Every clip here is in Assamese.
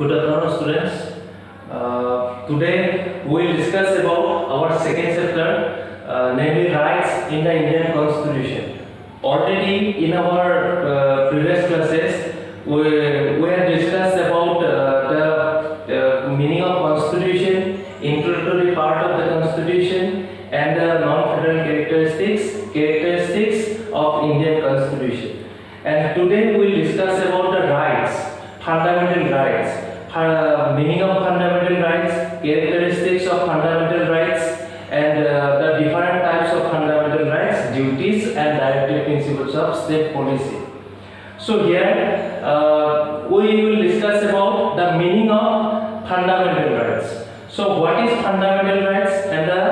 Good afternoon, students. Today we will discuss about our second chapter, namely rights in the Indian Constitution. Already in our previous classes, we have discussed about the meaning of Constitution, introductory part of the Constitution, and the non-federal characteristics of Indian Constitution. And today we will discuss about the rights, fundamental rights. Meaning of fundamental rights, characteristics of fundamental rights, and the different types of fundamental rights, duties and directive principles of state policy. So here we will discuss about the meaning of fundamental rights. So what is fundamental rights and the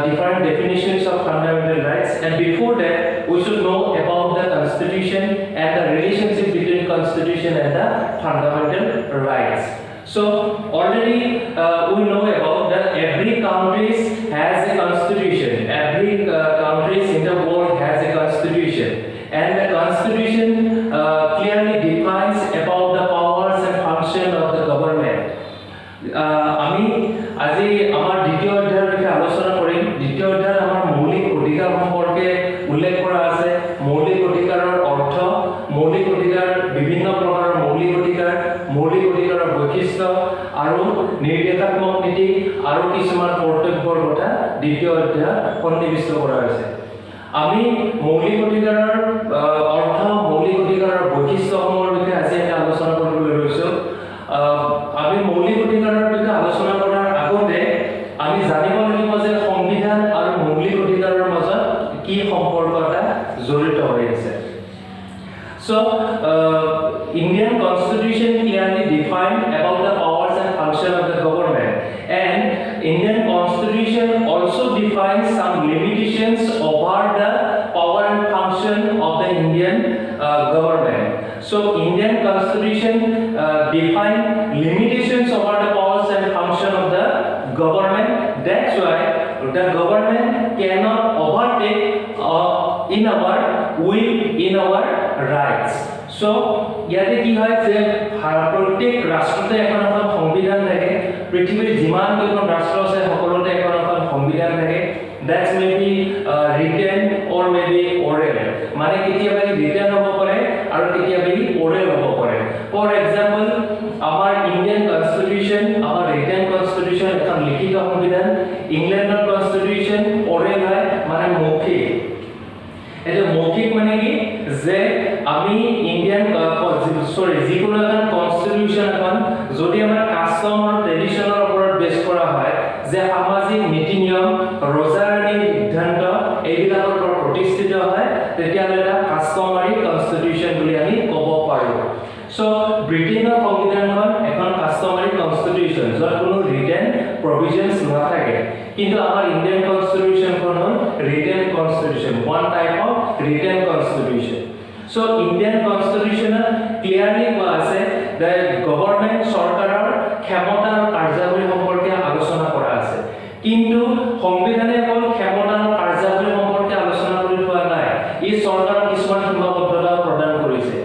different definitions of fundamental rights, and before that we should know about the Constitution and the relationship between Constitution and the fundamental rights. So already we know about that every country has a constitution. Every country in the world has a constitution, and the constitution clearly defines about the powers and function of the government. আমি আজি আমাৰ দ্বিতীয় অধ্যায়ৰ বিষয়ে আলোচনা কৰিম। দ্বিতীয় অধ্যায়ত আমাৰ মৌলিক অধিকাৰ সম্পৰ্কে উল্লেখ কৰা আছে। মৌলিক অধিকাৰৰ অৰ্থ, মৌলিক অধিকাৰ, বিভিন্ন প্ৰকাৰৰ মৌলিক অধিকাৰৰ বৈশিষ্ট্য আৰু নিৰ্দেশাত্মক নীতি আৰু কিছুমান কৰ্তব্যৰ কথা দ্বিতীয় অধ্যায়ত সন্নিৱিষ্ট কৰা হৈছে। আমি মৌলিক অধিকাৰৰ অৰ্থ, মৌলিক অধিকাৰৰ বৈশিষ্ট্যসমূহৰ বিষয়ে আজি এটা আলোচনা কৰিবলৈ লৈছোঁ। আমি মৌলিক অধিকাৰৰ বিষয়ে আলোচনা কৰাৰ আগতে আমি জানিব লাগিব যে সংবিধান আৰু মৌলিক অধিকাৰৰ মাজত কি সম্পৰ্ক এটা জড়িত হৈ আছে। So Indian Constitution clearly defined about the powers and function of the government, and Indian Constitution also defines some limitations over the power and function of the Indian government. So Indian Constitution define limitations over the powers and function of the government. That's why the government cannot overtake in our will, in our rights. So ইয়াতে কি হয় যে প্ৰত্যেক ৰাষ্ট্ৰতে এখন এখন সংবিধান থাকে। পৃথিৱীৰ যিমান কেইখন ৰাষ্ট্ৰ আছে সকলোতে এখন এখন সংবিধান থাকে। That may be written or maybe oral. মানে কেতিয়াবা written হ'ব পাৰে আৰু কেতিয়াবা oral হ'ব পাৰে। For example, আমাৰ ইণ্ডিয়ান কনষ্টিটিউচন, আমাৰ written constitution এখন লিখিত সংবিধান। ইংলেণ্ডৰ কনষ্টিটিউচন oral হয়, মানে মৌখিক। এটা মৌখিক মানে কি যে আমি ইন্ডিয়ান যিকোনো এখন কনষ্টিটিউচন এখন যদি আমাৰ কাষ্টম আৰু ট্ৰেডিশনৰ ওপৰত বেছ কৰা হয়, যে সামাজিক নীতি নিয়ম, ৰজাৰাণীৰ সিদ্ধান্ত এইবিলাকৰ ওপৰত প্ৰতিষ্ঠিত হয়, তেতিয়াহ'লে এটা কাষ্টমাৰী কনষ্টিটিউচন বুলি আমি ক'ব পাৰোঁ। সো ব্ৰিটেইনৰ সংবিধানখন এখন কাষ্টমাৰী কনষ্টিটিউচন য'ত কোনো ৰিটেন প্ৰভিজনছ নাথাকে, কিন্তু আমাৰ ইণ্ডিয়ান কনষ্টিটিউচনখন হ'ল written constitution, one type of written constitution. So Indian Constitution clearly কোৱা আছে যে গভৰ্ণমেণ্ট চৰকাৰৰ ক্ষমতা আৰু কাৰ্যাৱলী সম্পৰ্কে আলোচনা কৰা আছে, কিন্তু সংবিধানে অকল ক্ষমতা আৰু কাৰ্যাৱলী সম্পৰ্কে আলোচনা কৰি থোৱা নাই। ই চৰকাৰৰ কিছুমান সীমাবদ্ধতা প্ৰদান কৰিছে,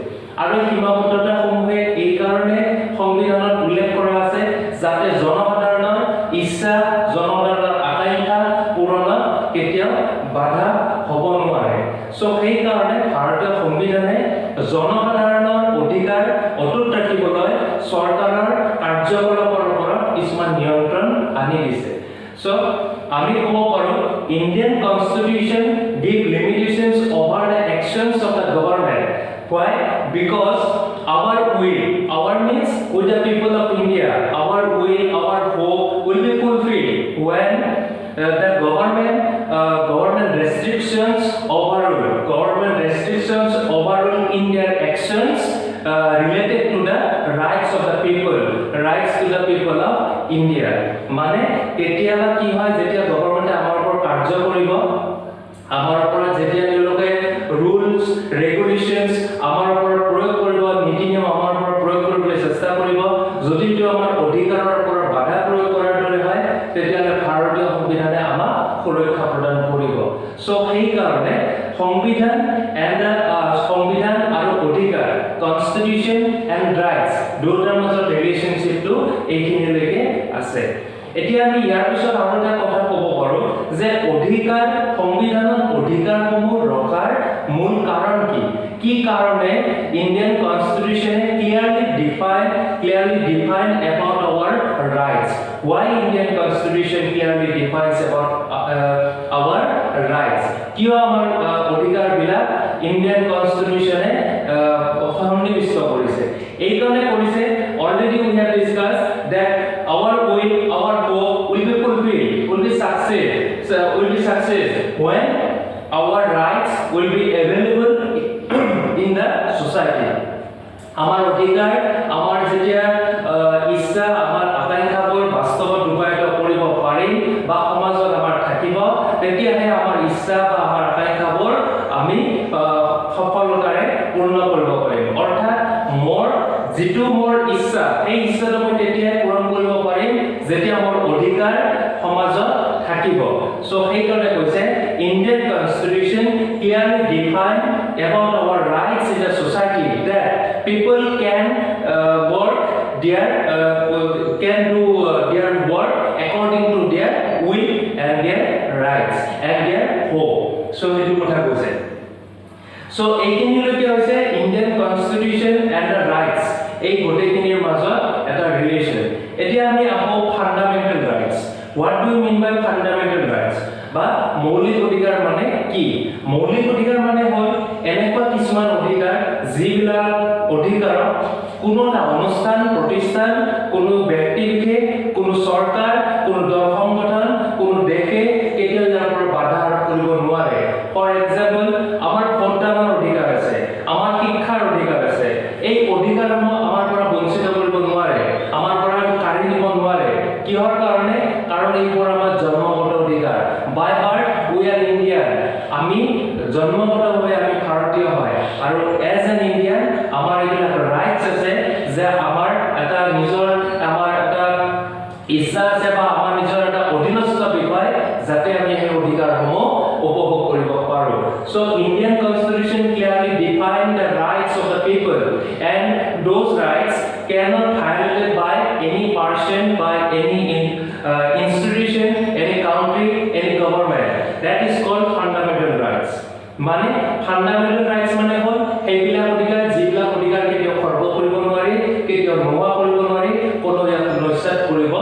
আৰু এই সীমাবদ্ধতাসমূহে এই কাৰণে সংবিধানত উল্লেখ কৰা আছে যাতে জনসাধাৰণৰ ইচ্ছা, জনসাধাৰণৰ আকাংক্ষা পূৰণত কেতিয়াও বাধা হ'ব নোৱাৰে। সো সেই কাৰণে ভাৰতীয় সংবিধানে জনসাধাৰণৰ অধিকাৰ অটুট ৰাখিবলৈ চৰকাৰৰ কাৰ্যকলাপৰ ওপৰত কিছুমান নিয়ন্ত্ৰণ আনি দিছে। সো আমি ক'ব পাৰোঁ Indian constitution give limitations over the actions of the government. Why? Because our will, our means with the people of India, our will, our hope will be fulfilled when the government restrictions overrule in their actions related to the rights of the people of India. মানে কেতিয়াবা কি হয় যেতিয়া গভৰ্ণমেণ্টে আমাৰ ওপৰত কাৰ্য কৰিব, আমাৰ ওপৰত যেতিয়া তেওঁলোকে ৰুলছ ৰেগুলেশনছ আমাৰ ওপৰত প্ৰয়োগ কৰিব, নীতি নিয়ম আমাৰ ওপৰত প্ৰয়োগ কৰিবলৈ চেষ্টা কৰিব, যদি এইটো আমাৰ অধিকাৰৰ ওপৰত বাধা প্ৰয়োগ কৰাৰ দৰে হয়, তেতিয়াহ'লে ভাৰতীয় সংবিধানে আমাক সুৰক্ষা প্ৰদান কৰিব। সো সেই কাৰণে সংবিধান আৰু অধিকাৰ, কনষ্টিটিউচন এণ্ড ৰাইটছ দুয়োটাৰ মাজত ৰিলেশ্যনশ্বিপ এইখিনিলৈকে আছে এতিয়া আমি ইয়াৰ পিছত আৰু এটা কথা ক'ব পাৰো যে অধিকাৰ সংবিধানত অধিকাৰসমূহ ৰখাৰ মূল কাৰণ কি কাৰণে Indian কনস্টিটিউচনে clearly define about our rights why Indian constitution clearly defines about our rights কিয় আমাৰ অধিকাৰ বিলাক ইণ্ডিয়ান কনস্টিটিউচনে সন্নিবিষ্ট কৰিছে এই কাৰণে কৰিছে already we have discussed that our hope will be fulfilled will be success when our rights will be available in the society আমাৰ অধিকাৰ আমাৰ যেতিয়া ইচ্ছা আমাৰ আকাংক্ষাবোৰ বাস্তৱত ৰূপায়িত কৰিব পাৰিম বা সমাজত আমাৰ থাকিব তেতিয়াহে আমাৰ ইচ্ছা বা আমাৰ আকাংক্ষাবোৰ আমি সফলতাৰে পূৰ্ণ কৰিব পাৰিম অৰ্থাৎ মোৰ ইচ্ছা এই ইচ্ছাটো মই তেতিয়াহে পূৰণ কৰিব পাৰিম যেতিয়া মোৰ অধিকাৰ সমাজত থাকিব সো সেইকাৰণে কৈছে Indian constitution clearly define about our rights in the society that people can work can do their work according to their will and their rights and their hope so etu kotha koise so eikinileke hoise Indian constitution and the rights ei gotekinir majot eta relation etia ami aho fundamental rights what do you mean by fundamental rights বা মৌলিক অধিকাৰ মানে কি মৌলিক অধিকাৰ মানে হ'ল এনেকুৱা কিছুমান অধিকাৰ যিবিলাক অধিকাৰ কোনো না অনুষ্ঠান প্ৰতিষ্ঠান কোনো ব্যক্তি বিশেষ কোনো চৰকাৰ কোনো দল সংগঠন কোনো দেশে কেতিয়াও ইয়াৰ পৰা বাধা আৰোপ কৰিব নোৱাৰে ফৰ এক্সাম্পল আমাৰ ভোটদানৰ অধিকাৰ আছে আমাৰ শিক্ষাৰ অধিকাৰ আছে এই অধিকাৰসমূহ আমাৰ পৰা বঞ্চিত কৰিব নোৱাৰে আমাৰ পৰা কাঢ়ি নিব নোৱাৰে কিহৰ কাৰণে কাৰণ এইবোৰ আমাৰ জন্মগত অধিকাৰ by birth we are Indian আমি জন্মগতভাৱে আমি ভাৰতীয় হয় আৰু as an Indian আমাৰ এইবিলাক ৰাইটস আছে যে আমাৰ এটা নিজৰ আমাৰ এটা ইচ্ছা আছে বা আমাৰ নিজৰ এটা অধীনস্থ বিষয় যাতে আমি এই অধিকাৰসমূহ উপভোগ কৰিব পাৰো so Indian constitution clearly define the rights of the people and those rights cannot violated by any person by any institution any country any government that is called fundamental rights মানে fundamental rights মানে হল এইবিলাক অধিকাৰ যিবিলাক অধিকাৰ কেতিয়াও খৰ্ব কৰিব নোৱাৰি কেতিয়াও নোহোৱা কৰিব নোৱাৰি কোনো ইয়াক নস্যাৎ কৰিব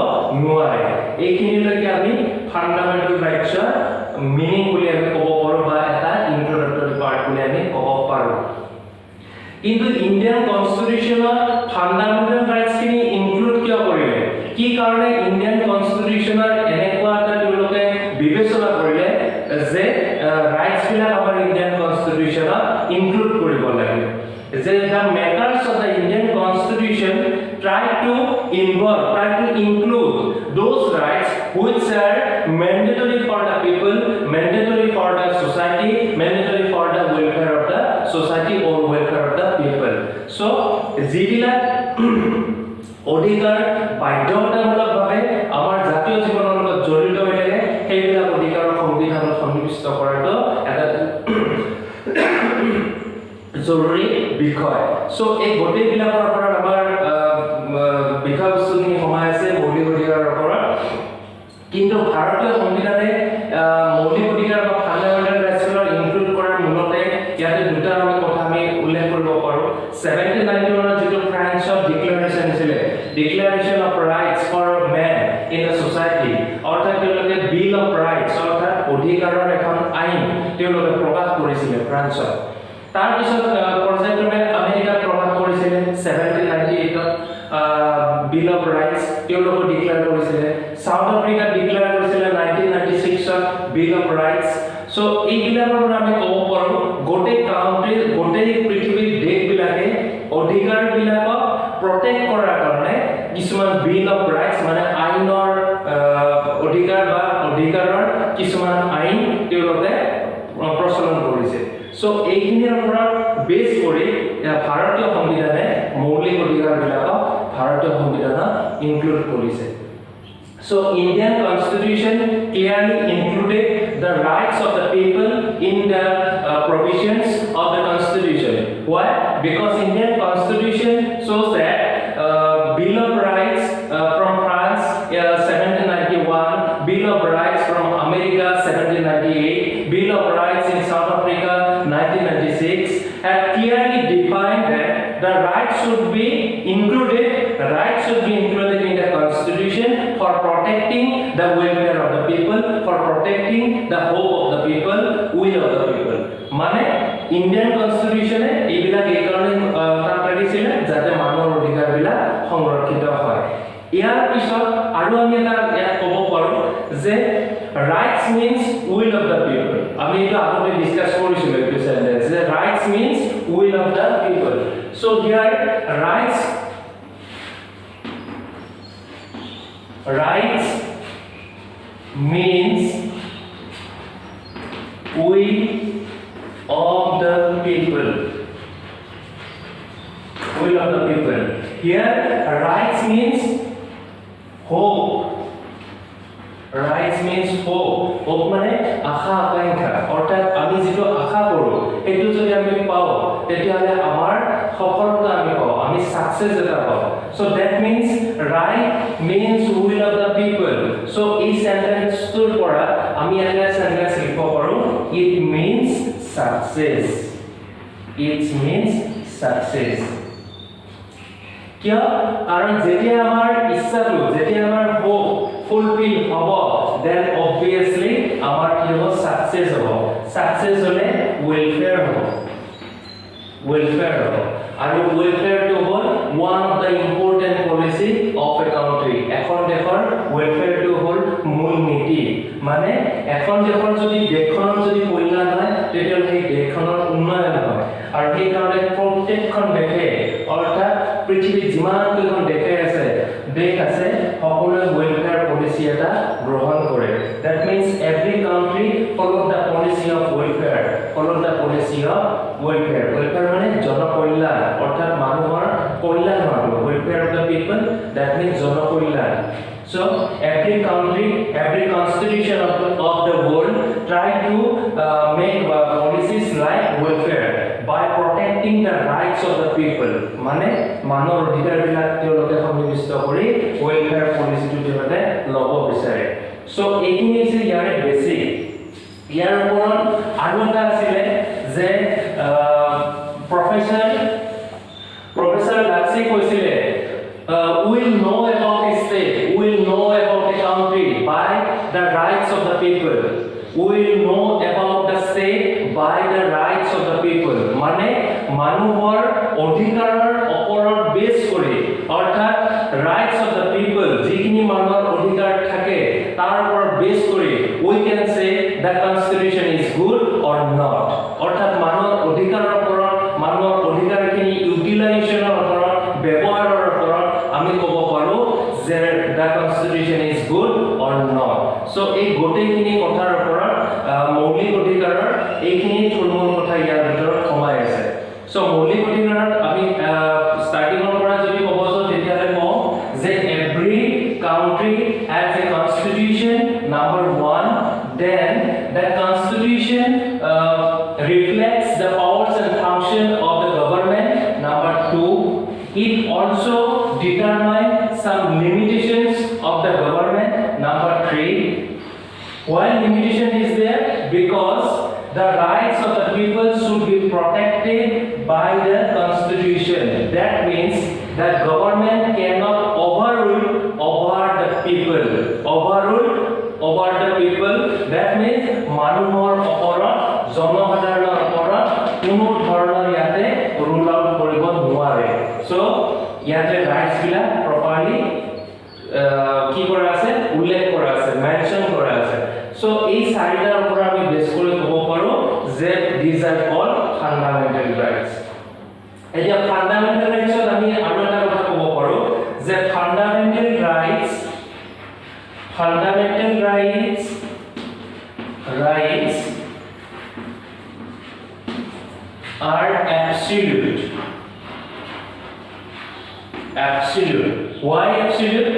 নোৱাৰে এইখিনিলৈকে আমি fundamental rights মিনিং বুলি আমি ক'ব পাৰো বা এটা ইন্ট্ৰোডাক্টৰি পাৰ্ট বুলি আমি ক'ব পাৰো কিন্তু ইণ্ডিয়ান কনস্টিটিউচনত ফান্ডামেন্টাল ৰাইটস খিনি ইনক্লুড কিয় কৰিলে কি কাৰণে ইণ্ডিয়ান কনস্টিটিউচনৰ এনেকুৱা এটা তেওঁলোকে বিবেচনা কৰিলে যে ৰাইটস বিলাক আমাৰ ইণ্ডিয়ান কনস্টিটিউচনত ইনক্লুড কৰিব লাগে যে the makers of the Indian constitution try to include those rights which are mandatory for the people mandatory for the society mandatory for the welfare of the society or welfare of the people so যিবিলাক অধিকাৰ বাধ্যতামূলকভাৱে আমাৰ জাতীয় জীৱনৰ লগত জড়িত হৈ থাকে সেইবিলাক অধিকাৰৰ সংবিধানত সন্নিবিষ্ট কৰাটো এটা জৰুৰী বিষয় সো এই গোটেইবিলাকৰ ওপৰত আমাৰ বিষয়বস্তুখিনি সমাই আছে মৌলিক অধিকাৰৰ ওপৰত কিন্তু ভাৰতীয় সংবিধানে মৌলিক অধিকাৰ বা ফান্ডামেন্টাল ৰাইটছৰ ইনক্লুড কৰাৰ মূলতে ইয়াতে দুটা আমি কথা আমি উল্লেখ কৰিব পাৰো 1791 যেটো ফ্ৰেঞ্চ অফ ডিক্লাৰেশ্যন আছিল declaration of rights for men in the society অৰ্থাৎ তেওঁলোকে বিল অফ ৰাইটছ অৰ্থাৎ অধিকাৰৰ এখন আইন তেওঁলোকে প্ৰকাশ কৰিছিল ফ্ৰান্সত তাৰ পিছত পৰ্যায়ক্ৰমে আমেৰিকাত প্ৰকাশ কৰিছিল 1798 বিল অফ ৰাইটছ তেওঁলোকে ডিক্লেয়াৰ কৰিছিল সাউথ আফ্ৰিকা ডিক্লেয়াৰ কৰিছিল 1996 বিল অফ ৰাইটছ সো এইবিলাকৰ পৰা আমি ক'ব পাৰো গোটেই কাউন্ট্ৰি গোটেই পৃথিৱীৰ দেশবিলাকে অধিকাৰবিলাকক প্ৰটেক্ট কৰাৰ কাৰণে কিছুমান বিল অফ ৰাইটছ মানে আইনৰ অধিকাৰ বা অধিকাৰৰ কিছুমান আইন তেওঁলোকে প্ৰচলন কৰিছে সো এইখিনিৰ ওপৰত বেছ কৰি ভাৰতীয় সংবিধানে মৌলিক অধিকাৰবিলাকক ভাৰতীয় সংবিধানত ইনক্লুড কৰিছে So Indian constitution clearly included the rights of the people in the provisions of the constitution. Why? Because Indian constitution shows that Bill of Rights protecting the welfare of the people, for protecting the hope of the people, will of the people. মানে ইন্ডিয়ান কনস্টিটিউশনে এইবিলাক এই কাৰণে কাম কৰিছিল যাতে মানুহৰ অধিকাৰবিলাক সংৰক্ষিত হয়। ইয়াৰ পিছত আৰু আমি এটা ক'ব পাৰো যে rights means will of the people. আমি এটা আগতে ডিসকাস কৰিছিলো এইটো সেন্টেন্স যে rights means will of the people. So here rights means will of the people. Will of the people. Here rights means hope. Rights means hope. Hope মানে আশা আকাঙ্ক্ষা, অর্থাৎ আমি যেটো আশা কৰো এটো যদি আমি পাও তেতিয়াহলে আমাৰ সফলতা আমি পাও, আমি সাকসেস এটা পাও। So that means right means will of the people. So এই সেন্টেন্সটোৰ পৰা আমি এটা সেন্টেন্স লিখিব পাৰো, it means success. It means success. কিয়? কাৰণ যেতিয়া আমাৰ ইচ্ছাটো, যেতিয়া আমাৰ হোপ ফুলফিল হ'ব, then obviously আমাৰ কি হ'ব? সাকসেস হ'ব। সাকসেস হলে ওয়েলফেয়াৰ হ'ব। ওয়েলফেয়াৰ হ'ব। আৰু ওয়েলফেয়ারটো হ'ল one of the important policy of a country. এখন দেশৰ ওয়েলফেয়াৰটো হ'ল মূল নীতি। মানে এখন দেশৰ যদি দেশখনৰ যদি কল্যাণ হয় তেতিয়াহ'লে সেই দেশখনৰ উন্নয়ন হয়। আৰু সেই কাৰণে প্ৰত্যেকখন দেশে অৰ্থাৎ পৃথিৱীত যিমান কেইখন দেশ আছে সকলোৱে ওয়েলফেয়াৰ পলিসি এটা গ্ৰহণ কৰে। That means every country follow the policy of welfare. Follow the policy of welfare. Welfare মানে জনকল্যাণ, অৰ্থাৎ মানুহৰ কল্যাণ হোৱাটো। Welfare of the people, that means Janakalyan. So every country, every constitution of the world try to make policies like welfare by protecting the rights of the people. মানে মানুহৰ অধিকাৰবিলাক তেওঁলোকে সন্নিবিষ্ট কৰি welfare policy টো তেওঁলোকে ল'ব বিচাৰে। So এইখিনি হৈছে ইয়াৰে বেসিক। ইয়াৰ ওপৰত আৰু এটা আছিল যে প্ৰফেসৰ লাক্সি কৈছিলে will know about a state, will know about a country by the rights of the people. Will know about the state by the rights of the people. মানে মানুহৰ অধিকাৰৰ ওপৰত বেস কৰি, অৰ্থাৎ rights of the people যিখিনি মানুহৰ অধিকাৰ থাকে তাৰ ওপৰত বেস কৰি we can say the constitution is good or not. অৰ্থাৎ মানুহৰ অধিকাৰৰ ওপৰত, মানুহৰ অধিকাৰখিনি ইউটিলাইজেশনৰ ওপৰত, ব্যৱহাৰৰ ওপৰত আমি ক'ব পাৰো যে the constitution is good or not. So এই গোটেইখিনি কথাৰ ওপৰত মৌলিক অধিকাৰৰ এইখিনি থুলমূল কথা ইয়াৰ ভিতৰত সোমাই আছে। So মৌলিক অধিকাৰত আমি স্টাৰ্টিংৰ পৰা যদি ক'ব যাওঁ তেতিয়াহ'লে কওঁ যে every country has a constitution, number 1. Then the constitution reflects the powers and function of the government, number 2. It also determines some limitations of the government, number 3. Why limitation is there? Because the rights of the people should be protected by the constitution. That means the government cannot overrule over the people. Overrule over the people, that means মানুহৰ ওপৰত, জনসাধাৰণৰ ওপৰত কোনো ধৰণৰ ইয়াতে ৰুল আউট কৰিব নোৱাৰে। So ইয়াতে ৰাইটস বিলাক প্ৰপাৰলি কি কৰা আছে? উল্লেখ কৰা আছে, মেনশন কৰা আছে। So এই চাৰিটাৰ ওপৰত আমি বেস কৰি ক'ব পাৰো যে these are called fundamental rights. এতিয়া ফান্ডামেন্টাল ৰাইটছত আমি আৰু এটা কথা ক'ব পাৰো যে fundamental rights are absolute. Absolute. Why absolute?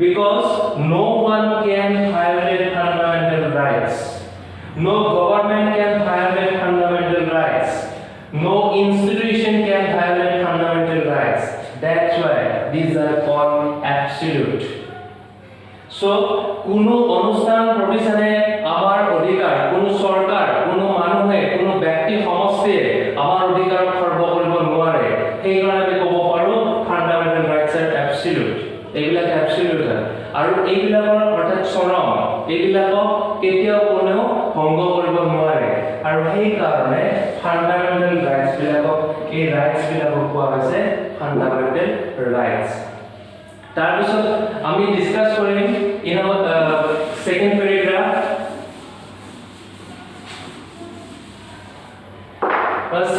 Because no one can violate fundamental rights. No government can violate fundamental rights. No institution can violate fundamental rights. That's why these are called absolute. So কোনো অনুষ্ঠান প্ৰতিষ্ঠানে আমাৰ অধিকাৰ, কোনো চৰকাৰ, কোনো মানুহে, কোনো ব্যক্তি সমষ্টিয়ে আমাৰ অধিকাৰ খৰ্ব কৰিব নোৱাৰে। সেইকাৰণে আমি ক'ব পাৰো fundamental rights are absolute. এইবিলাক অ্যাবসলিউট হয় আৰু এইবিলাকৰ অৰ্থাৎ চৰম এইবিলাকক কেতিয়াও কোনেও ভংগ কৰিব নোৱাৰে আৰু সেই কাৰণে ফান্ডামেন্টাল ৰাইটস বিলাকক এই ৰাইটস বিলাকক কোৱা হৈছে ফান্ডামেন্টাল ৰাইটস তাৰ পিছত আমি ডিসকাস কৰিম in second paragraph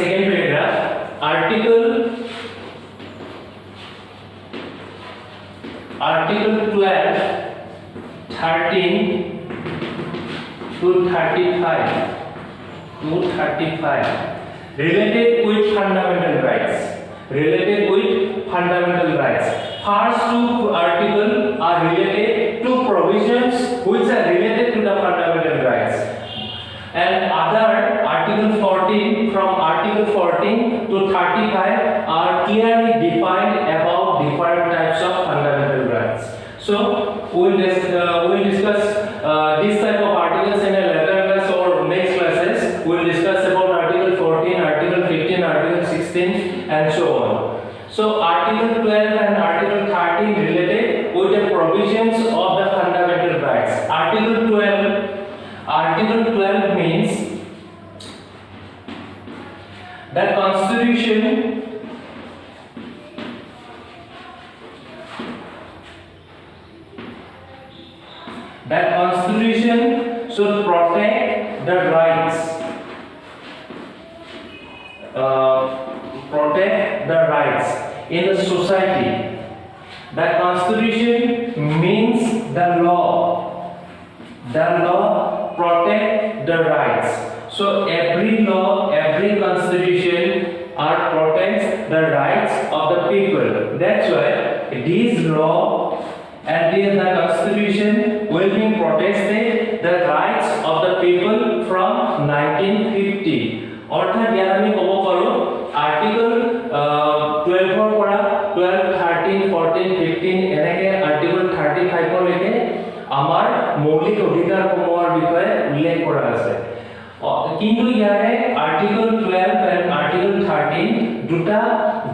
second paragraph article 12 13 to 35 related with fundamental rights first two article are related to provisions which are related to the fundamental rights and other article 14 from article 14 to 35 are clearly defined about different types of fundamental rights. So we'll discuss this type of articles in a later class or next classes. We'll discuss about article 14, article 15, article 16 and so on. So article 12 and article 13 related with the provisions of the fundamental rights. Article 12 means the Constitution should protect the rights in the society. The Constitution means the law protect the rights. So every law, every constitution protects the rights of the people. That's why this law and the constitution will be protected the rights of the people from 1950. অর্থাৎ ইয়াত আমি ক'ব পাৰো আৰ্টিকল 12 ৰ পৰা 12 13 14 15 এনেকে আৰ্টিকল 35 লৈকে আমাৰ মৌলিক অধিকাৰসমূহৰ বিষয়ে উল্লেখ কৰা আছে কিন্তু ইয়াৰে আৰ্টিকল 12 and আৰ্টিকল 13 দুটা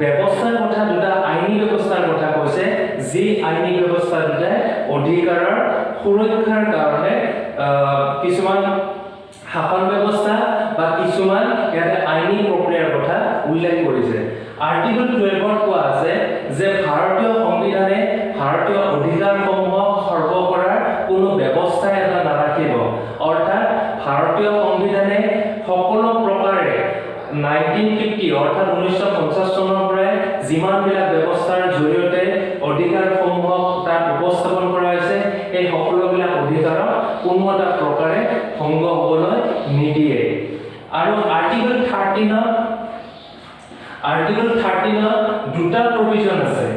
ব্যৱস্থাৰ কথা দুটা আইনী ব্যৱস্থাৰ কথা কৈছে যি আইনী ব্যৱস্থা দুটা অধিকাৰৰ সুৰক্ষাৰ কাৰণে কিছুমান শাসন ব্যৱস্থা বা কিছুমান ইয়াতে আইনী প্ৰক্ৰিয়াৰ কথা উল্লেখ কৰিছে আৰ্টিকল 12 ত কোৱা আছে যে ভাৰতীয় সংবিধানে ভাৰতীয় অধিকাৰসমূহক সৰ্ব কৰাৰ কোনো ব্যৱস্থা এটা নাৰাখিব অৰ্থাৎ ভাৰতীয় সংবিধানে সকলো প্ৰকাৰে 1950 অৰ্থাৎ 1950 চনৰ পৰা যিমান বিলাক ব্যৱস্থাৰ জৰিয়তে অধিকাৰসমূহক তাত উপস্থাপন কৰা হৈছে এই সকলোবিলাক অধিকাৰক কোনো এটা প্ৰকাৰে ভংগ হ'বলৈ নিদিয়ে আৰু আৰ্টিকল 13 দুটা প্ৰভিজন আছে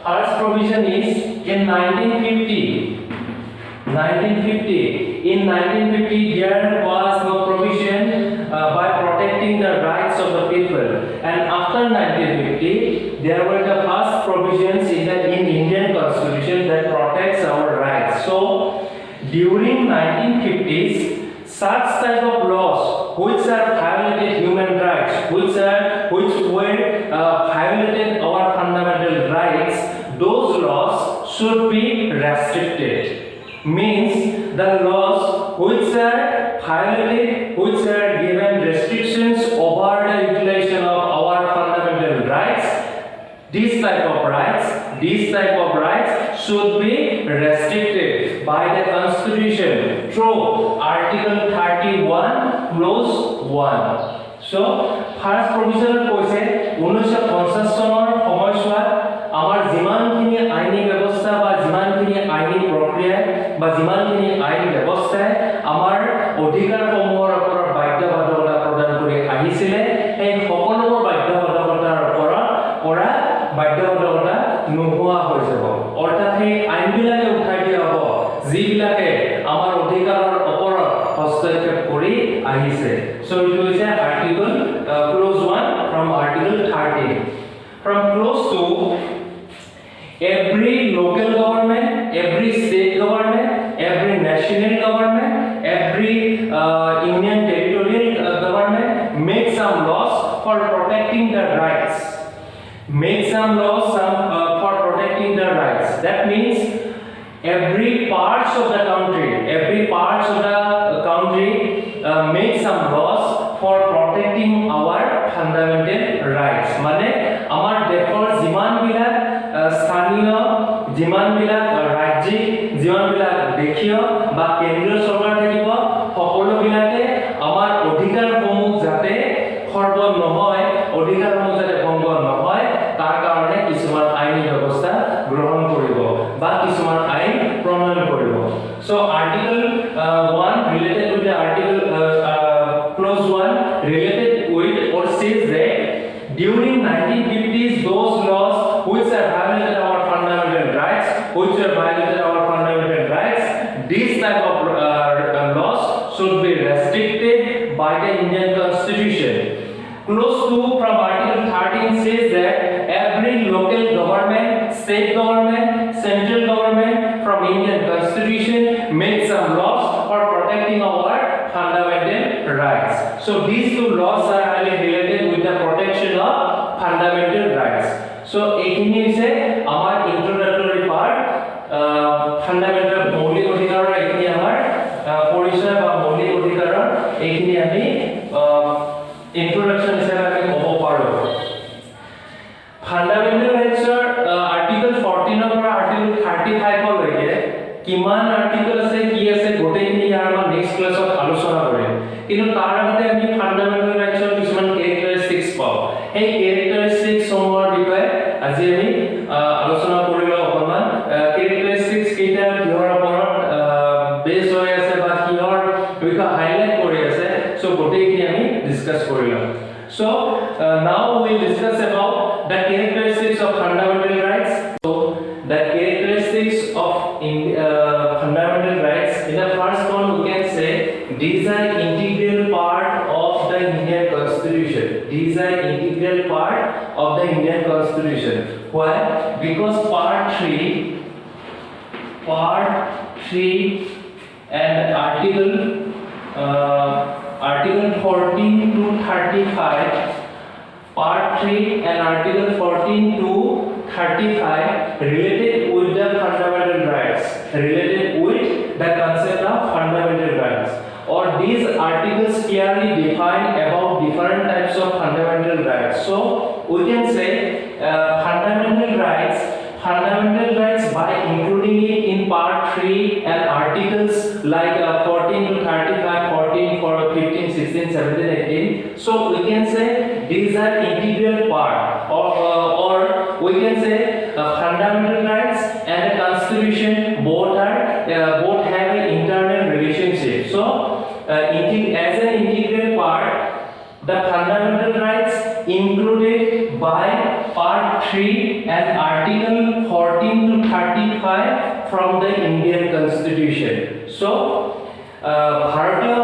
first provision is in 1950 in 1950 there was no provision by protecting the rights of the people and after 1950 there were the first provisions in Indian constitution that protects our rights so during 1950s such type of laws which are violated human rights which were violated our fundamental rights those laws should be restricted means the laws which are violated which are given restrictions over the utilization of our fundamental rights these type of rights should be restricted by the constitution through article 31 clause 1 so first provision কৈছে 1950 চনৰ সময়ছোৱাত আমাৰ যিমানখিনি আইনী ব্যৱস্থা বা যিমানখিনি আইনী প্ৰক্ৰিয়া বা যিমানখিনি আইন ব্যৱস্থাই আমাৰ অধিকাৰসমূহৰ ওপৰত বাধ্যবাধকতা প্ৰদান কৰি আহিছিলে এই সকলোবোৰ বাধ্যবাধকতাৰ পৰা বাধ্যবাধকতা নোহোৱা হৈ যাব অৰ্থাৎ এই আইনবিলাকে উঠাই দিয়া হ'ব যিবিলাকে আমাৰ অধিকাৰৰ ওপৰত হস্তক্ষেপ কৰি আহিছে so it is article clause 1 from article 13 from clause 2 every local government every state government every national government every union territorial government make some laws for protecting the rights make some laws for protecting their rights. That means every parts of the country make some laws for protecting our fundamental rights. মানে আমাৰ দেশৰ যিমানবিলাক স্থানীয় যিমানবিলাক ৰাজ্যিক যিমানবিলাক দেশীয় বা কেন্দ্ৰীয় চৰকাৰ থাকিব সকলোবিলাকে আমাৰ অধিকাৰসমূহ যাতে খৰ্ব নহয়, অধিকাৰসমূহ যাতে ভংগ নহয় তাৰ কাৰণে কিছুমান আইনী ব্যৱস্থা গ্ৰহণ কৰিব বা কিছুমান আইন প্ৰণয়ন কৰিব। So article 1 related to the article clause 1 related with or says that during 1950s those laws which are violated our fundamental rights, these type of laws should be restricted by the Indian Constitution. Clause 2 from article 13 says that every local government, state government, central government from Indian Constitution make some laws for protecting our fundamental rights. So these two laws are highly related with the protection of fundamental rights. So এখিনি হৈছে আমাৰ introductory part, fundamental মৌলিক অধিকাৰৰ এখিনি আমাৰ পৰিচয় বা মৌলিক অধিকাৰৰ এখিনি আমি introduction হিচাপে আমি ক'ব পাৰো। Fundamental rights article 14 পৰা article 35 লৈকে কিমান আৰ্টিকেল আছে কি আছে গোটেইখিনি আমাৰ নেক্সট ক্লাছত আলোচনা কৰিম, কিন্তু তাৰ আগতে আমি ফান্ডামেন্টাল ৰাইটছৰ কিছুমান ক্যাৰেক্টাৰিষ্টিক্স পাওঁ। এই ক্যাৰেক্টাৰিষ্টিক্স সমূহৰ বিষয়ে আজি আমি আলোচনা কৰিলো। অকমান ক্যাৰেক্টাৰিষ্টিক্স কেইটা কিহৰ ওপৰত বেছ হৈ আছে বা কিহৰ বিষয়ে হাইলাইট কৰি আছে, সো গোটেইখিনি আমি ডিসকাস কৰিলো। So now we will discuss about the characteristics of fundamental rights. So the characteristics of fundamental rights, in the first one we can say these are integral part of the Indian Constitution. These are integral part of the Indian Constitution. Why? Because part 3 and article 14 to 35, part 3 and article 14 to 35 related with the fundamental rights, related with the concept of fundamental rights, or these articles clearly define about different types of fundamental rights. So we can say fundamental rights by including it in part 3 and articles like 14 to 35, 14 for 15, 16, 17, 18. So we can say these are integral part, or we can say fundamental rights and the Constitution both have an internal relationship. So as an integral part, the fundamental rights included by part 3 and article 14 to 35 from the Indian Constitution. So ভাৰতীয়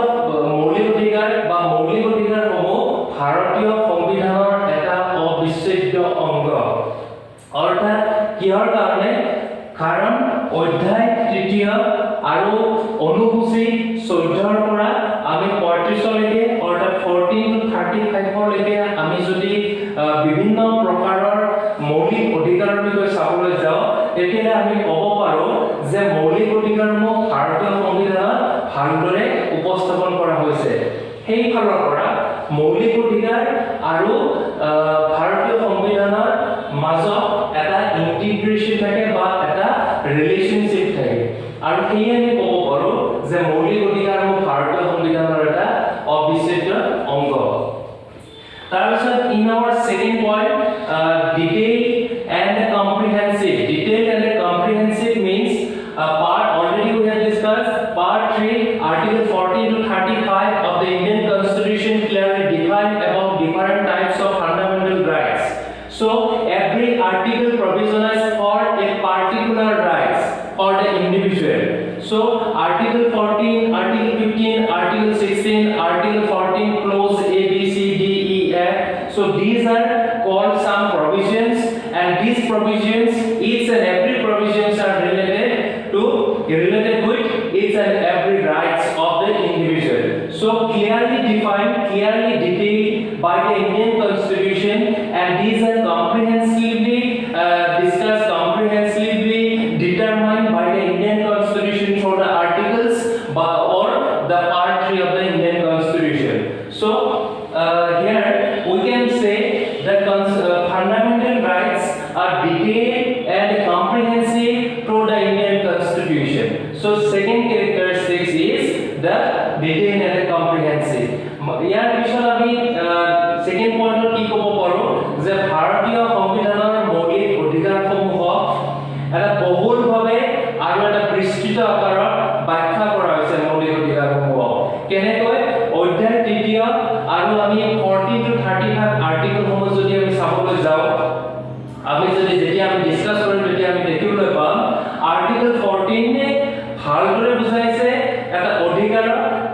মৌলিক অধিকাৰ বা মৌলিক অধিকাৰসমূহ ভাৰতীয় সংবিধানৰ এটা অবিচ্ছেদ্য অংগ। অৰ্থাৎ কিহৰ কাৰণে? কাৰণ অধ্যায় 3 আৰু অনুসূচী 14 পৰা আমি 35 লৈকে অৰ্থাৎ 14 to 35 লৈকে আমি যদি বিভিন্ন প্ৰকাৰৰ মৌলিক অধিকাৰৰ বিষয়ে চাবলৈ যাওঁ তেতিয়ালে আমি ক'ব পাৰো যে মৌলিক অধিকাৰসমূহ ভাৰতীয় সংবিধানত ভালদৰে উপস্থাপন কৰা হৈছে। সেই ফালৰ পৰা মৌলিক অধিকাৰ আৰু ভাৰতীয় সংবিধানৰ মাজত এটা ইন্টিগ্ৰেশন থাকে বা এটা ৰিলেশনশিপ থাকে, আৰু এই আমি ক'ব পাৰো যে মৌলিক অধিকাৰসমূহ ভাৰতীয় সংবিধানৰ এটা অবিচ্ছেদ্য অংগ। তাৰপিছত in our second point, detailed and comprehensive. Detailed and comprehensive means part already we have discussed. Part 3 article 14 to 35 of the Indian Constitution clearly define about different types of fundamental rights. So every article provisions for a particular rights for the individual. So article 14, article 15, article 16, article 14 clause A, B, C, D, E, F. So these are called some provisions, and these provisions, each and every provisions are related with each and every rights of the individual. So clearly defined, clearly detailed by the Indian Constitution, and these are comprehensive আমি যদি যেতিয়া আমি ডিসকাস কৰিম তেতিয়া আমি দেখিবলৈ পাম আৰ্টিকল 14 এ ভালদৰে বুজাইছে এটা অধিকাৰ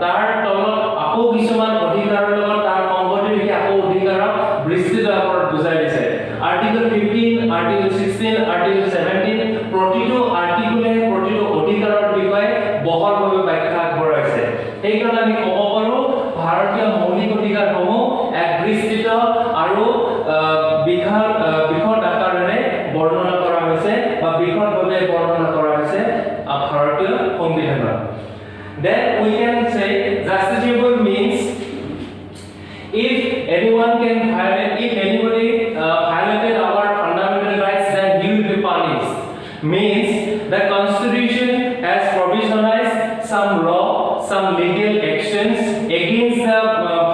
তাৰ তলত আকৌ কিছুমান অধিকাৰৰ লগত তাৰ সংগতি ৰাখি আকৌ অধিকাৰক বিস্তৃত আকাৰত বুজাই দিছে আৰ্টিকল 15 আৰ্টিকল 16 আৰ্টিকল 17 প্ৰতিটো আৰ্টিকলে প্ৰতিটো অধিকাৰৰ বিষয়ে বহলভাৱে ব্যাখ্যা আগবঢ়াইছে সেইকাৰণে আমি ক'ব পাৰো ভাৰতীয় মৌলিক অধিকাৰসমূহ এক বিস্তৃত আৰু বিশদ আকাৰেৰে বৰ্ণনা কৰা হৈছে বা বিশদভাৱে বৰ্ণনা কৰা হৈছে ভাৰতীয় সংবিধানত then we can say justiciable means if anyone can violate if anybody violated our fundamental rights then he will be punished means the constitution has provisionalized some law some legal actions against the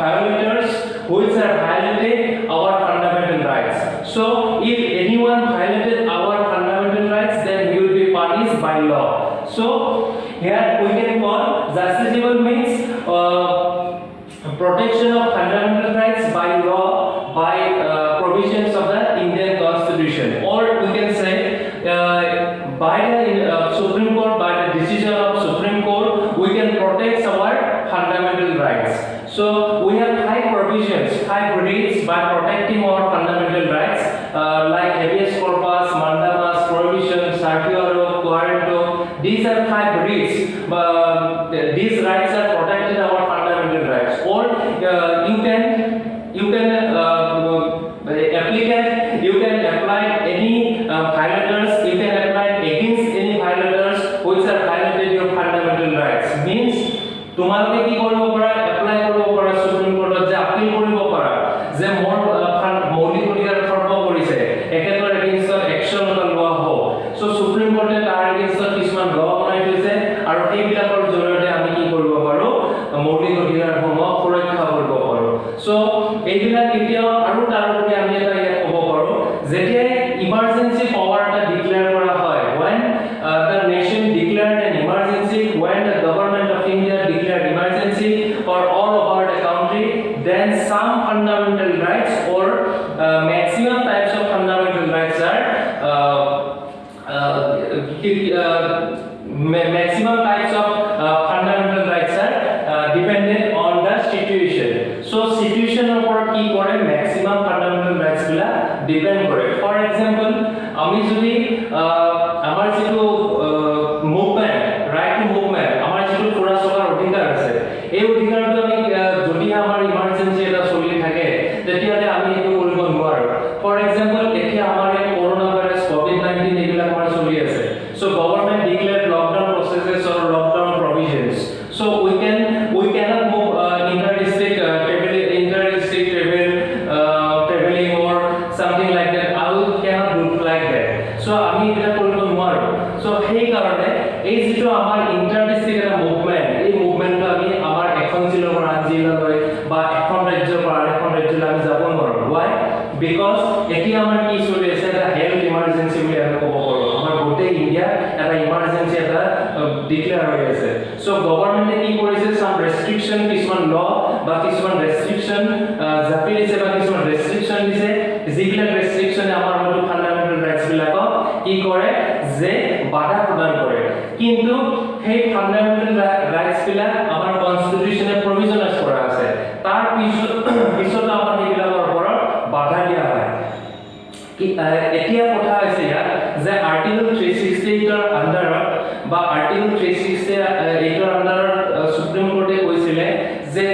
violators which are violated our fundamental rights so if anyone violated our fundamental rights then he will be punished by law so here we can call justiciable means protection of fundamental rights by law by provisions of the Indian Constitution or we can say by the Supreme Court by the decision of Supreme Court we can protect our fundamental rights so we have five provisions five rights by protecting our fundamental rights like habeas corpus mandamus prohibition certiorari querendo these are five rights these rights are protected our fundamental rights or you can apply any violators you can apply against any violators which are violated your fundamental rights means তোমালোকে কি কৰিব পাৰা এপ্লাই কৰিব পাৰা সুপ্ৰিম কোৰ্টত যে আপিল কৰিব পাৰা যে মোৰ মৌলিক অধিকাৰ খৰ্ব কৰিছে একেতৰ এগেইনষ্টত একচন এটা লোৱা হ'ব সো সুপ্ৰিম কোৰ্টে তাৰ এগেইনষ্টত কিছুমান ল বনাই দিছে আৰু এইবিলাকৰ জৰিয়তে আমি কি কৰিব পাৰো মৌলিক অধিকাৰসমূহ সুৰক্ষা কৰিব পাৰো সো এইবিলাক এতিয়া আৰু তাৰ ওপৰত আমি এটা ইয়াত ক'ব পাৰো যেতিয়া ইমাৰ্জেন্সি পাৱাৰ এটা ডিক্লেয়াৰ কৰা হয় when the nation declared an emergency when the government of India declared emergency for all over the country then some fundamental rights or maximum types of fundamental rights are maximum types of fundamental rights are dependent on the situation so situation upor ki kore maximum fundamental rights bila depend kore for example ami jodi amar jitu movement right to movement amar jitu pura sokar odhikar ase ei odhikar to ami jodi amar emergency eta choli thake tetiale ami etu koribo নোৱাৰো for example etia amar corona virus covid-19 egula amar choli ase so government declared lockdown processes or lockdown provisions so we cannot move interdistrict traveling or something like that I cannot do like that so আমি এটা কৰিব নোৱাৰো so সেই কাৰণে এই যেটো আমাৰ ইন্টাৰডিস্ট্ৰিক্ট এটা মুভমেন্ট এই মুভমেন্টটো আমি আমাৰ এখন জিলাৰ পৰা আন জিলালৈ বা এখন ৰাজ্যৰ পৰা আন এখন ৰাজ্যলৈ আমি যাব নোৱাৰো why because এতিয়া আমাৰ কি চলি আছে এটা হেলথ ইমাৰ্জেন্সি বুলি আমি ক'ব পাৰো আমাৰ গোটেই ইন্ডিয়া এটা ইমাৰ্জেন্সি এটা ডিক্লেয়াৰ হৈ আছে so গভৰ্ণমেণ্টে কি কৰিছে some restriction কিছুমান ল বা কিছুমান restriction জাপি দিছে বা কিছুমান restriction দিছে যিবিলাক restriction আমাৰ হয়তো ফান্ডামেন্টাল ৰাইটস বিলাকক কি কৰে যে বাধা প্ৰদান কৰে কিন্তু সেই ফান্ডামেন্টাল ৰাইটস বিলাক আমাৰ কনস্টিটিউশনে প্ৰভিজনাইজ কৰা আছে তাৰ পিছত আমাৰ এইবিলাকৰ ওপৰত বাধা দিয়া হয় কি এতিয়া কথা আছে ইয়াত যে আৰ্টিকল 368 ৰ আন্ডাৰত বা আৰ্টিকল 368 ৰ আন্ডাৰত সুপ্ৰিম কোৰ্টে কৈছিলে যে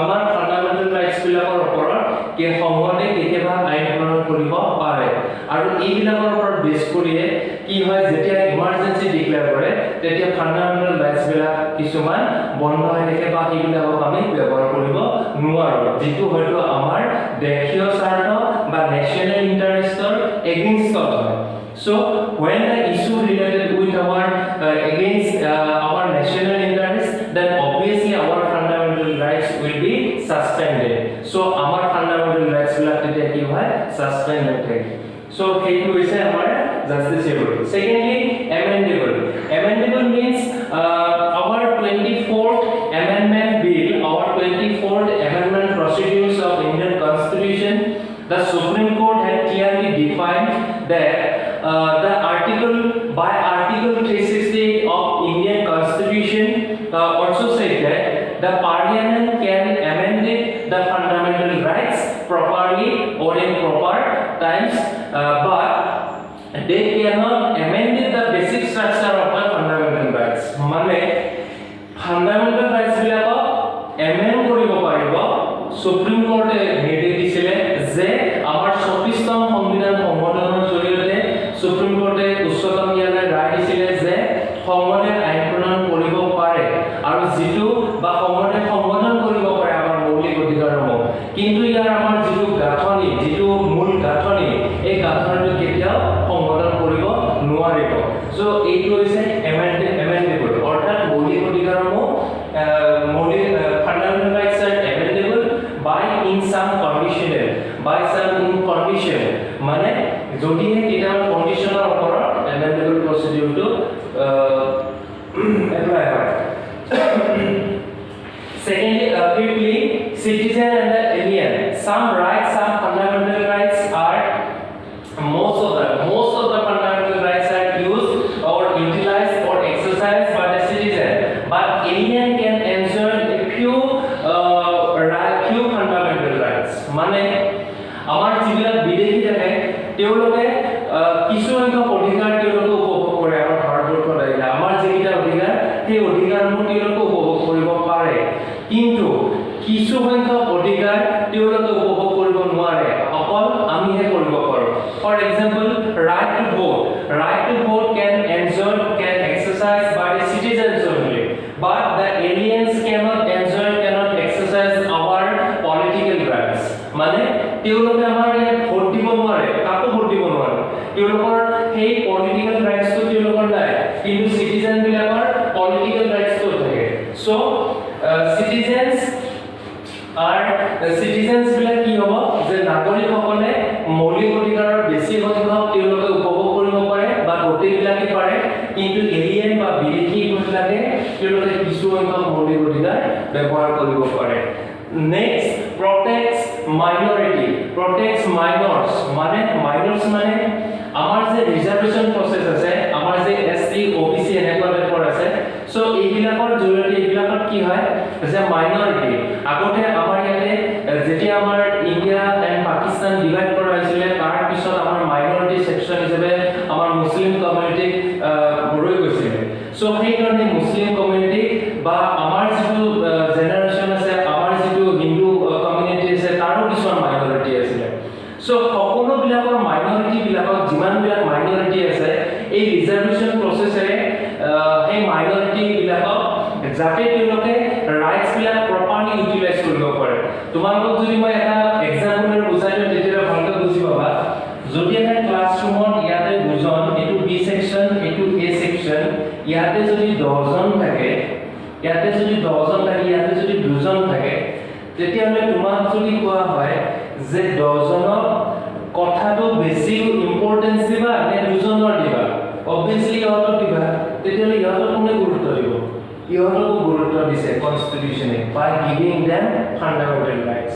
আমাৰ ফান্ডামেন্টাল ৰাইটস বিলাকৰ ওপৰত কি সংসদে কেতিয়াবা আইন প্ৰণয়ন কৰিব পাৰে আৰু এইবিলাকৰ ওপৰত বেছ কৰিয়ে কি হয় যেতিয়া ইমাৰ্জেন্সি ডিক্লেয়াৰ কৰে তেতিয়া ফান্ডামেন্টাল ৰাইটস বিলাক কিছুমান বন্ধ হৈ থাকে বা এইবিলাকক আমি ব্যৱহাৰ কৰিব নোৱাৰো যেটো হয়তো আমাৰ দেশীয় স্বাৰ্থ বা ন্যাশনাল ইন্টাৰেষ্টৰ এগেইনষ্ট হয় so when the issue related with our against our national interest then obviously our fundamental rights will be suspended so our fundamental rights will have to be suspended so hetu is our justiciable secondly amendable means our 24th amendment bill our 24th amendment procedures of Indian Constitution the Supreme Court had clearly defined defined that the article by Article 368 of Indian Constitution also said that the Parliament can amend the fundamental rights properly or in proper times, but they cannot amend the basic structure of the fundamental rights. মানে fundamental rights বিলাকক amend কৰিব পাৰিব সুপ্ৰিম কোৰ্টে নিৰ্দেশ দিছিলে যে আমাৰ ২৬তম সংবিধান সংশোধনৰ জৰিয়তে সুপ্ৰিম কোৰ্টে উচ্চতম ন্যায়ালয়ে ৰায় দিছিলে যে সংসদে আইন প্ৰণয়ন কৰিব পাৰে আৰু যিটো বা সংসদে সংশোধন কৰিব পাৰে আমাৰ মৌলিক অধিকাৰসমূহ, কিন্তু ইয়াৰ আমাৰ যিটো গাঁথনি, যিটো মূল গাঁথনি, এই গাঁথনিটো কেতিয়াও সংশোধন কৰিব নোৱাৰিব। সো এইটো হৈছে এমেন্ডেবল, অৰ্থাৎ মৌলিক অধিকাৰসমূহ মৌলিক fundamental rights are amendable by in some conditional, by some in condition, মানে যদিহে কেইটামান কন্ডিশনৰ ওপৰত এমেন্ডেবল প্ৰচিডিউৰটো এপ্লাই হয়। Secondly, fifthly, citizen and the alien. Some rights, some fundamental rights are most of the fundamental rights are used or utilized or exercised by the citizen, but alien can enjoy a few fundamental rights. মানে আমাৰ যিবিলাক বিদেশী থাকে তেওঁলোকে কিছু সংখ্যক অধিকাৰ তেওঁলোকে উপভোগ কৰে আমাৰ ভাৰতবৰ্ষত আহিলে। আমাৰ যিকেইটা অধিকাৰ সেই অধিকাৰসমূহ তেওঁলোকে উপভোগ কৰিব পাৰে, কিন্তু কিছু সংখ্যক অধিকাৰ তেওঁলোকে উপভোগ কৰিব নোৱাৰে, অকল আমিহে কৰিব পাৰোঁ। For example, right to vote can exercise by the citizens only, but the aliens cannot exercise our political rights. মানে তেওঁলোকে আমাৰ ইয়াত ভোট দিব নোৱাৰে, কাকো ভোট দিব নোৱাৰে, তেওঁলোকৰ সেই পলিটিকেল ৰাইটছটো তেওঁলোকৰ নাই, কিন্তু সিটিজেন বিলাকৰ পলিটিকেল ৰাইটছটো থাকে। সো সিটিজেন্স বিলাক কি হ'ব যে নাগৰিকসকলে মৌলিক অধিকাৰৰ বেছি সংখ্যক তেওঁলোকে উপভোগ কৰিব পাৰে বা গোটেইবিলাকে পাৰে, কিন্তু এলিয়েন বা বিদেশী বিলাকে তেওঁলোকে কিছু সংখ্যক মৌলিক অধিকাৰ ব্যৱহাৰ কৰিব পাৰে। নেক্সট, protects minors, মানে মাইনৰ্স মানে আমাৰ যে ৰিজাৰ্ভেশন প্ৰসেস আছে, আমাৰ যে এসটি ওবিসি এনেকুৱা টাইপৰ আছে, সো এইবিলাকৰ জৰিয়তে এইবিলাকত কি হয় যে মাইনৰিটি আগতে আমাৰ ইয়াতে যেতিয়া আমাৰ ইণ্ডিয়া এণ্ড পাকিস্তান ডিভাইড কৰা হৈছিলে তাৰ পিছত আমাৰ মাইনৰিটি সেকশন হিচাপে আমাৰ মুসলিম কমিউনিটি ৰৈ গৈছিলে। সো সেইকাৰণে মুসলিম কমিউনিটি বা আমাৰ যিটো জেনাৰেশন আছে, আমাৰ যিটো হিন্দু কমিউনিটি আছে তাৰো কিছুমান মাইনৰিটি আছিলে। সো সকলোবিলাকৰ মাইনৰিটি বিলাকক যিমানবিলাক মাইনৰিটি আছে এই ৰিজাৰ্ভেশন প্ৰসেসৰে সেই মাইনৰিটি বিলাকক যাতে তেওঁলোকে ৰাইটছ বিলাক প্ৰপাৰলি ইউটিলাইজ কৰিব পাৰে। তোমালোকক যদি মই এটা এক্সাম্পল বুজাই দিওঁ তেতিয়া ভালকৈ বুজি পাবা। যদি এটা ক্লাছৰুমত ইয়াতে দুজন, এইটো বি সেকশন, এইটো এ সেকশন, ইয়াতে যদি 10 জন থাকে, ইয়াতে যদি 10 জন থাকে, ইয়াতে যদি 2 জন থাকে, তেতিয়াহ'লে তোমাক যদি কোৱা হয় যে 10 জনক কথাটো বেছি ইম্পৰ্টেন্স দিবা নে 2 জনৰ দিবা, অবভিয়াসলি ইহঁতক দিবা, তেতিয়াহ'লে ইহঁতক কোনে গুৰুত্ব দিব? ইহঁতকো গুৰুত্ব দিছে কনষ্টিটিউচনে বাই গিভিং দেম ফান্ডামেন্টাল ৰাইটছ।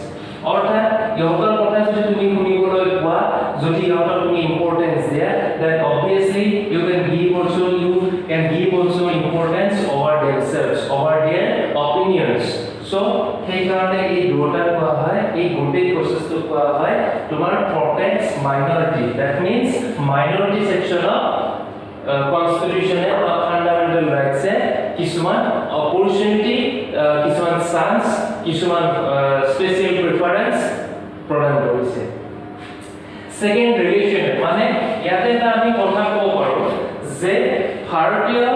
অৰ্থাৎ ইহঁতৰ কথা যদি তুমি শুনিবলৈ পোৱা, যদি ইহঁতক তুমি ইম্পৰ্টেন্স দিয়া, then obviously you can give also importance over themselves, over their opinions. So সেইকাৰণে এই দুটা কোৱা হয়, এই গোটেই প্ৰসেসটো কোৱা হয় তোমাৰ protects minority. That means minority section of constitution or fundamental rights এ কিছুমান opportunity, কিছুমান chance, কিছুমান special preference প্ৰদান কৰিছে। সেকেন্ড ৰিলেশন, মানে ইয়াতে এটা আমি কথা ক'ব পাৰোঁ যে ভাৰতীয়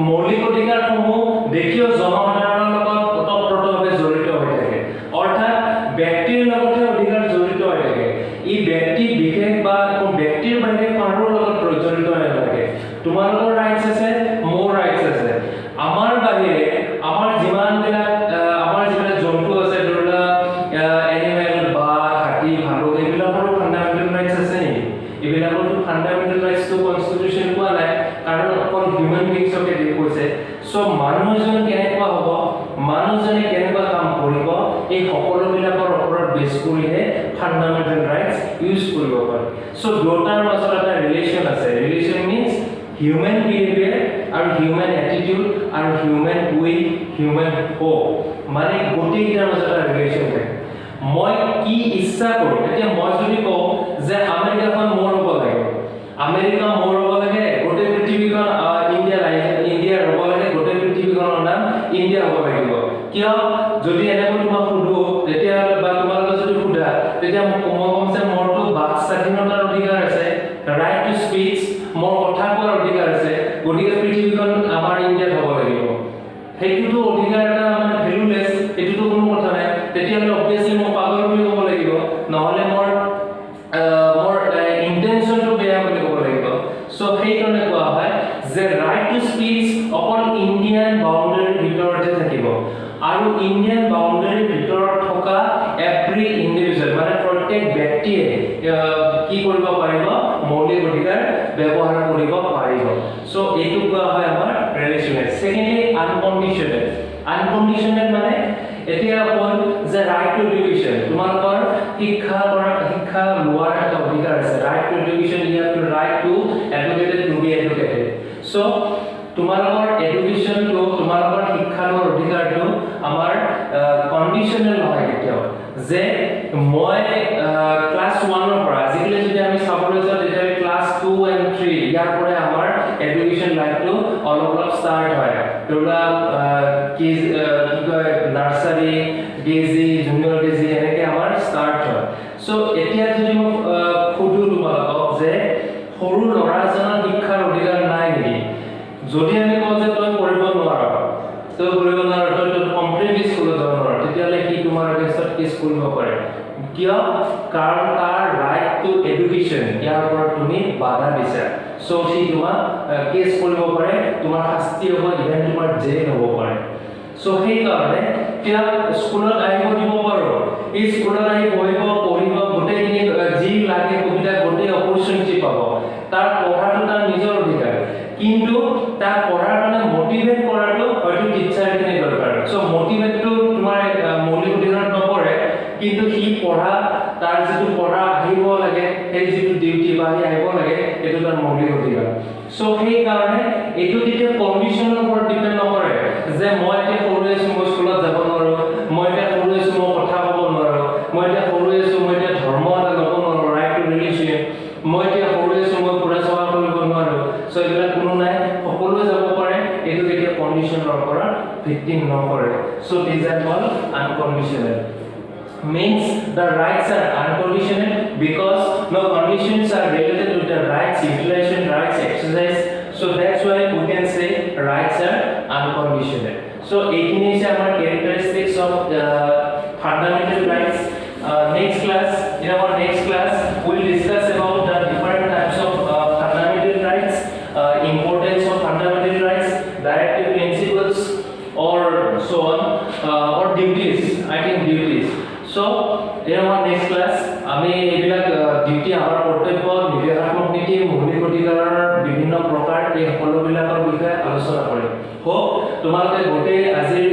মৌলিক অধিকাৰসমূহ দেশীয় জনসাধাৰণৰ লগত ওতঃপ্ৰোতভাৱে জড়িত হৈ থাকে, অৰ্থাৎ ব্যক্তিৰ লগতে অধিকাৰ জড়িত হৈ থাকে। ই ব্যক্তি বিশেষ বা ব্যক্তিৰ বাহিৰে কাৰো লগত জড়িত হৈ নাথাকে। তোমালোকৰ ৰাইটছ আছে, মোৰ ৰাইটছ আছে, আমাৰ বাহিৰে আমাৰ যিমানবিলাক জন্তু আছে, ধৰি লোৱা এনিমেল বা হাতী, ভালুক, এইবিলাকৰো ফান্ডামেন্টাল ৰাইটছ আছে নেকি? এইবিলাকৰটো ফান্ডামেন্টাল ৰাইটছটো কনস্টিটিউশন কোৱা নাই কাৰণ অকল হিউম্যান বিংছকে দি কৈছে সো মানুহজন কেনেকুৱা হ'ব মানুহজনে কেনেকুৱা কাম কৰিব এই সকলোবিলাকৰ ওপৰত বেছ কৰিহে ফান্ডামেন্টাল ৰাইটছ ইউজ কৰিব পাৰে সো দুটাৰ মাজত এটা ৰিলেচন আছে relation means human behavior and human attitude and human will human hope মানে গোটেইটাৰ মাজত এটা ৰিলেচন থাকে মই কি ইচ্ছা কৰোঁ এতিয়া মই যদি কওঁ যে আমেৰিকাখন মোৰ হ'ব লাগে আমেৰিকা মোৰ হ'ব লাগে গোটেই পৃথিৱীখন ইণ্ডিয়া হ'ব লাগে গোটেই পৃথিৱীখনৰ নাম ইণ্ডিয়া হ'ব লাগিব কিয় যদি এনেকৈ তোমাক সুধো তেতিয়া বা তোমালোকে যদি সুধা তেতিয়া মই ক'ম যে মোৰটো বাক স্বাধীনতাৰ অধিকাৰ আছে ৰাইট টু স্পীচ মোৰ কথা কোৱাৰ অধিকাৰ আছে গতিকে পৃথিৱীখন আমাৰ ইণ্ডিয়াত হ'ব লাগিব সেইটোতো অধিকাৰ এটা মানে ভেলুলেছ এইটোতো কোনো কথা নাই তেতিয়াহ'লে অবভিয়াছলি মই পাগল বুলি ক'ব লাগিব নহ'লে মোৰ ইণ্টেনশ্যনটো বেয়া বুলি ক'ব লাগিব সো সেইকাৰণে কোৱা হয় যে ৰাইট টু স্পীচ অকল ইণ্ডিয়ান বাউণ্ডাৰীৰ ভিতৰতে থাকিব আৰু ইণ্ডিয়ান বাউণ্ডাৰীৰ ভিতৰত থকা এভৰি ইণ্ডিভিজুৱেল মানে প্ৰত্যেক ব্যক্তিয়ে কি কৰিব পাৰিব মৌলিক অধিকাৰ ব্যৱহাৰ কৰিব পাৰিব সো এইটো কোৱা হয় আমাৰ ৰিলেচনেল সেকেন্ডলি আনকন্ডিশনেল মানে এতিয়া হ'ল যে ৰাইট টু এডুকেশ্যন তোমালোকৰ শিক্ষা লোৱাৰ এটা অধিকাৰ আছে right to education you have to right to educated to be educated so তোমালোকৰ এডুকেশ্যনটো তোমালোকৰ শিক্ষা লোৱাৰ অধিকাৰটো আমাৰ কন্ডিশনেল নহয় কেতিয়াও যে মই ক্লাস 1 ৰ পৰা আজিকালি যদি আমি চাবলৈ যাওঁ তেতিয়া ক্লাস 2 and 3 ইয়াৰ পৰা আমাৰ এডুকেশ্যন লাইফটো অলপ ষ্টাৰ্ট হয় তোলা কি কয় নাৰ্সাৰী কেজি জুনিয়ৰ কেজি এনেকৈ আমাৰ ষ্টাৰ্ট হয় সো এতিয়া যদি মই সুধো তোমালোকক যে সৰু ল'ৰাজনৰ শিক্ষাৰ অধিকাৰ নাই নেকি যদি আমি কওঁ যে তই কৰিব নোৱাৰ তই কমপ্লিটলি স্কুলত যাব নোৱাৰ তেতিয়াহ'লে কি তোমাৰ এগেইনষ্টত কেছ কৰিব পাৰে কিয় কাৰণ তাৰ ৰাইট টু এডুকেশ্যন ইয়াৰ ওপৰত তুমি বাধা দিছা সো সি তোমাক কেছ কৰিব পাৰে তোমাৰ শাস্তি হ'ব ইভেন তোমাৰ জেল হ'ব পাৰে সো সেইকাৰণে এতিয়া স্কুলত আহিব দিব পাৰোঁ এই স্কুলত আহি বহিব পঢ়িব গোটেইখিনি যি লাগে সুবিধা গোটেই অপৰচুনিটি পাব তাৰ পঢ়াটো তাৰ নিজৰ অধিকাৰ কিন্তু তাৰ পঢ়াৰ কাৰণে মোটিভেট কৰাটো হয়তো টিচাৰখিনি দৰকাৰ সো মোটিভেটটো তোমাৰ মৌলিক অধিকাৰত নপৰে কিন্তু সি পঢ়া তাৰ যিটো পঢ়া আহিব লাগে সেই যিটো ডিউটি বা সি আহিব লাগে এইটো তাৰ মৌলিক অধিকাৰ সো সেইকাৰণে এইটো তেতিয়া কণ্ডিশ্যনৰ ওপৰত ডিপেণ্ড নকৰে যে মই এতিয়া সৰু আছোঁ মই স্কুলত যাব নোৱাৰোঁ মই এতিয়া সৰু আছোঁ মই কথা ক'ব নোৱাৰোঁ মই এতিয়া সৰু আছোঁ মই এতিয়া ধৰ্ম এটা ল'ব নোৱাৰোঁ ৰাইট টু ৰিলিজিয়ন মই এতিয়া সৰু আছোঁ মই ফুৰা চকা কৰিব নোৱাৰোঁ সো এইবিলাক কোনো নাই সকলোৱে যাব পাৰে এইটো কেতিয়া কণ্ডিশ্যনৰ ওপৰত ভিত্তি নকৰে so these are call unconditional means the rights are unconditional because no conditions are related to the rights utilization rights exercise so that's why we can say rights are unconditional so 18 is our characteristics of fundamental rights next class in our next class we will discuss about the different types of fundamental rights importance of fundamental rights directive principles or so on or duties I think duties so in our next class আমি এইবিলাক ডিউটি আমাৰ কৰ্তব্য নিৰ্দেশাত্মক নীতি মৌলিক অধিকাৰৰ বিভিন্ন প্ৰকাৰ এই সকলোবিলাকৰ বিষয়ে আলোচনা কৰিম হোপ তোমালোকে গোটেই আজিৰ